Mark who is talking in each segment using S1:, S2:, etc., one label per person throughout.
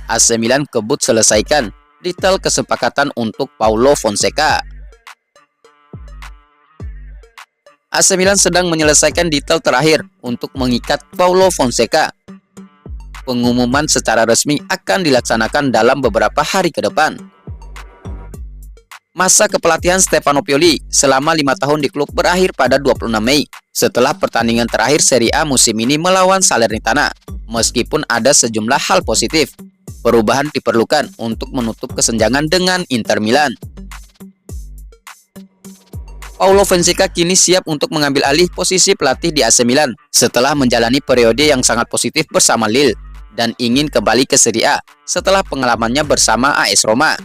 S1: AC Milan kebut selesaikan detail kesepakatan untuk Paulo Fonseca. AC Milan sedang menyelesaikan detail terakhir untuk mengikat Paulo Fonseca. Pengumuman secara resmi akan dilaksanakan dalam beberapa hari ke depan. Masa kepelatihan Stefano Pioli selama 5 tahun di klub berakhir pada 26 Mei setelah pertandingan terakhir Serie A musim ini melawan Salernitana. Meskipun ada sejumlah hal positif, perubahan diperlukan untuk menutup kesenjangan dengan Inter Milan. Paulo Fonseca kini siap untuk mengambil alih posisi pelatih di AC Milan setelah menjalani periode yang sangat positif bersama Lille dan ingin kembali ke Serie A setelah pengalamannya bersama AS Roma.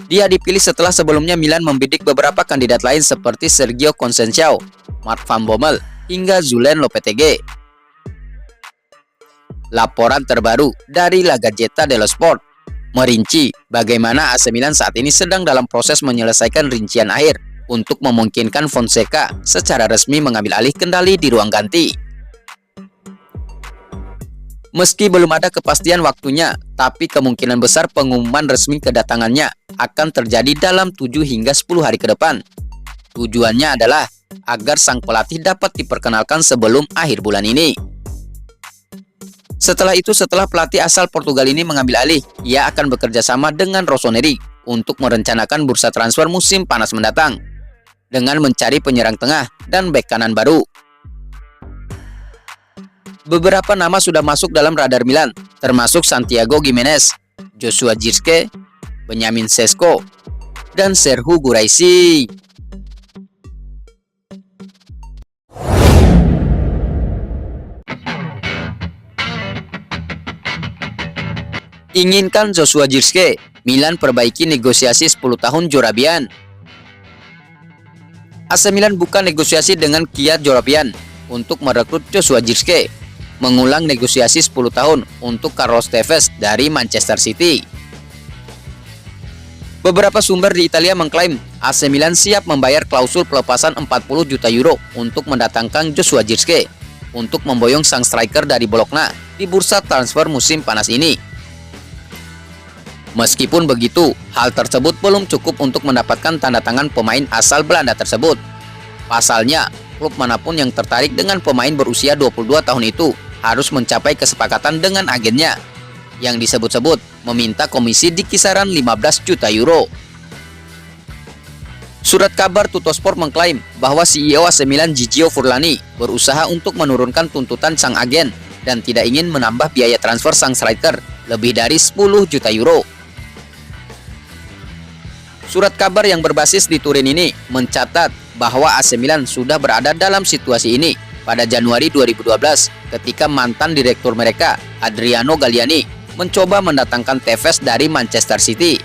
S1: Dia dipilih setelah sebelumnya Milan membidik beberapa kandidat lain seperti Sergio Conceição, Marc Van Bommel, hingga Julen Lopetegui. Laporan terbaru dari La Gazzetta dello Sport merinci bagaimana AC Milan saat ini sedang dalam proses menyelesaikan rincian akhir untuk memungkinkan Fonseca secara resmi mengambil alih kendali di ruang ganti. Meski belum ada kepastian waktunya, tapi kemungkinan besar pengumuman resmi kedatangannya akan terjadi dalam 7 hingga 10 hari ke depan. Tujuannya adalah agar sang pelatih dapat diperkenalkan sebelum akhir bulan ini. Setelah pelatih asal Portugal ini mengambil alih, ia akan bekerja sama dengan Rossoneri untuk merencanakan bursa transfer musim panas mendatang dengan mencari penyerang tengah dan bek kanan baru. Beberapa nama sudah masuk dalam radar Milan, termasuk Santiago Gimenez, Joshua Zirkzee, Benjamin Sesko, dan Serhou Guirassy. Inginkan Joshua Zirkzee, Milan perbaiki negosiasi 10 tahun Jorabian. AC Milan buka negosiasi dengan Kiat Jorabian untuk merekrut Joshua Zirkzee, mengulang negosiasi 10 tahun untuk Carlos Tevez dari Manchester City. Beberapa sumber di Italia mengklaim AC Milan siap membayar klausul pelepasan 40 juta euro untuk mendatangkan Joshua Zirkzee untuk memboyong sang striker dari Bologna di bursa transfer musim panas ini. Meskipun begitu, hal tersebut belum cukup untuk mendapatkan tanda tangan pemain asal Belanda tersebut. Pasalnya, klub manapun yang tertarik dengan pemain berusia 22 tahun itu harus mencapai kesepakatan dengan agennya yang disebut-sebut meminta komisi di kisaran 15 juta euro. Surat kabar Tuttosport mengklaim bahwa CEO AC Milan Gigio Furlani berusaha untuk menurunkan tuntutan sang agen dan tidak ingin menambah biaya transfer sang striker lebih dari 10 juta euro. Surat kabar yang berbasis di Turin ini mencatat bahwa AC Milan sudah berada dalam situasi ini pada Januari 2012 ketika mantan direktur mereka, Adriano Galliani, mencoba mendatangkan Tevez dari Manchester City.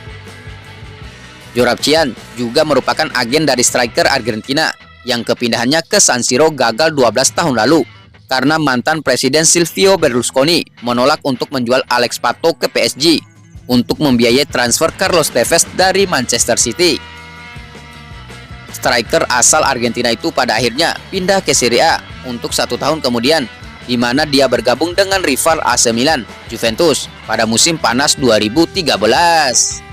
S1: Jorabian juga merupakan agen dari striker Argentina yang kepindahannya ke San Siro gagal 12 tahun lalu karena mantan Presiden Silvio Berlusconi menolak untuk menjual Alex Pato ke PSG untuk membiayai transfer Carlos Tevez dari Manchester City. Striker asal Argentina itu pada akhirnya pindah ke Serie A untuk 1 tahun kemudian, di mana dia bergabung dengan rival AC Milan, Juventus, pada musim panas 2013.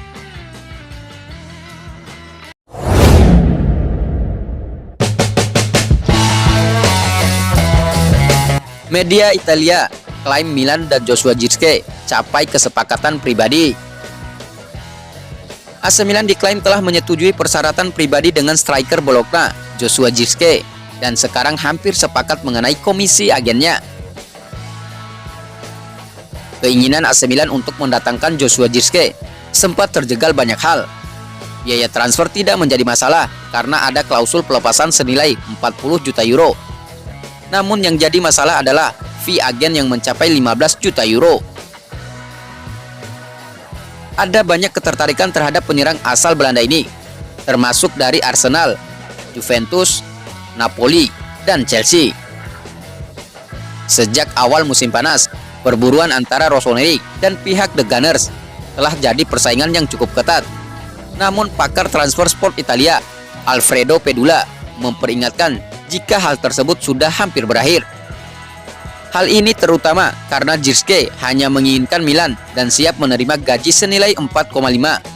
S1: Media Italia klaim Milan dan Joshua Zirkzee capai kesepakatan pribadi. AC Milan diklaim telah menyetujui persyaratan pribadi dengan striker Bologna, Joshua Zirkzee, dan sekarang hampir sepakat mengenai komisi agennya. Keinginan AC Milan untuk mendatangkan Joshua Zirkzee sempat terjegal banyak hal. Biaya transfer tidak menjadi masalah karena ada klausul pelepasan senilai 40 juta euro. Namun yang jadi masalah adalah fee agen yang mencapai 15 juta euro. Ada banyak ketertarikan terhadap penyerang asal Belanda ini, termasuk dari Arsenal, Juventus, Napoli, dan Chelsea. Sejak awal musim panas, perburuan antara Rossoneri dan pihak The Gunners telah jadi persaingan yang cukup ketat. Namun pakar transfer sport Italia, Alfredo Pedula, memperingatkan jika hal tersebut sudah hampir berakhir. Hal ini terutama karena Jirske hanya menginginkan Milan dan siap menerima gaji senilai 4,5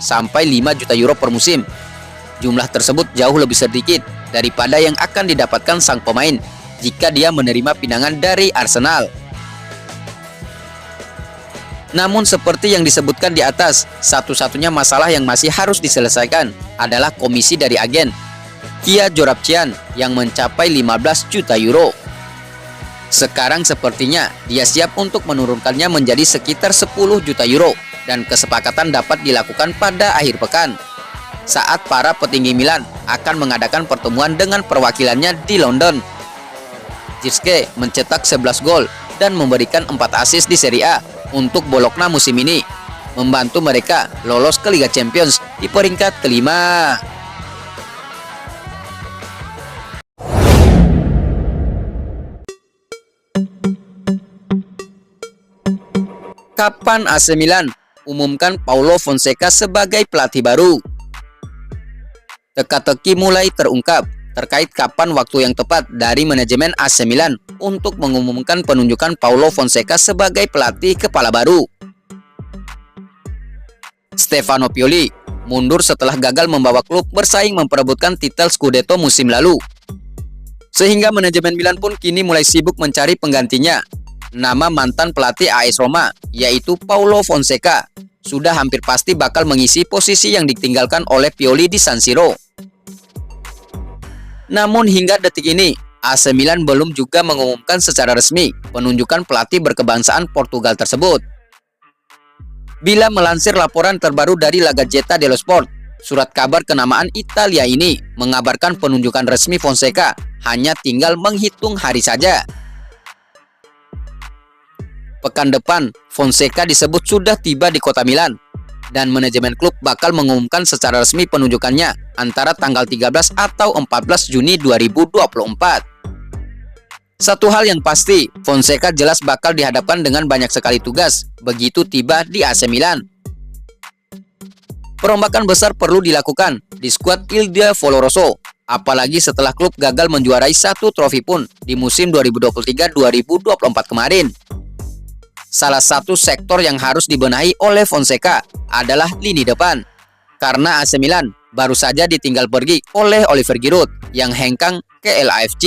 S1: sampai 5 juta euro per musim. Jumlah tersebut jauh lebih sedikit daripada yang akan didapatkan sang pemain jika dia menerima pinangan dari Arsenal. Namun seperti yang disebutkan di atas, satu-satunya masalah yang masih harus diselesaikan adalah komisi dari agen Kia Joorabchian yang mencapai 15 juta euro. Sekarang sepertinya dia siap untuk menurunkannya menjadi sekitar 10 juta euro dan kesepakatan dapat dilakukan pada akhir pekan saat para petinggi Milan akan mengadakan pertemuan dengan perwakilannya di London. Jirske mencetak 11 gol dan memberikan 4 assist di Serie A untuk Bologna musim ini, membantu mereka lolos ke Liga Champions di peringkat kelima. Kapan AC Milan umumkan Paulo Fonseca sebagai pelatih baru? Teka-teki mulai terungkap terkait kapan waktu yang tepat dari manajemen AC Milan untuk mengumumkan penunjukan Paulo Fonseca sebagai pelatih kepala baru. Stefano Pioli mundur setelah gagal membawa klub bersaing memperebutkan titel Scudetto musim lalu. Sehingga manajemen Milan pun kini mulai sibuk mencari penggantinya. Nama mantan pelatih AS Roma, yaitu Paulo Fonseca, sudah hampir pasti bakal mengisi posisi yang ditinggalkan oleh Pioli di San Siro. Namun hingga detik ini, AC Milan belum juga mengumumkan secara resmi penunjukan pelatih berkebangsaan Portugal tersebut. Bila melansir laporan terbaru dari La Gazzetta dello Sport, surat kabar kenamaan Italia ini mengabarkan penunjukan resmi Fonseca hanya tinggal menghitung hari saja. Pekan depan, Fonseca disebut sudah tiba di kota Milan dan manajemen klub bakal mengumumkan secara resmi penunjukannya antara tanggal 13 atau 14 Juni 2024. Satu hal yang pasti, Fonseca jelas bakal dihadapkan dengan banyak sekali tugas begitu tiba di AC Milan. Perombakan besar perlu dilakukan di skuad Il Diavolo, apalagi setelah klub gagal menjuarai satu trofi pun di musim 2023-2024 kemarin. Salah satu sektor yang harus dibenahi oleh Fonseca adalah lini depan, karena AC Milan baru saja ditinggal pergi oleh Oliver Giroud yang hengkang ke LAFC.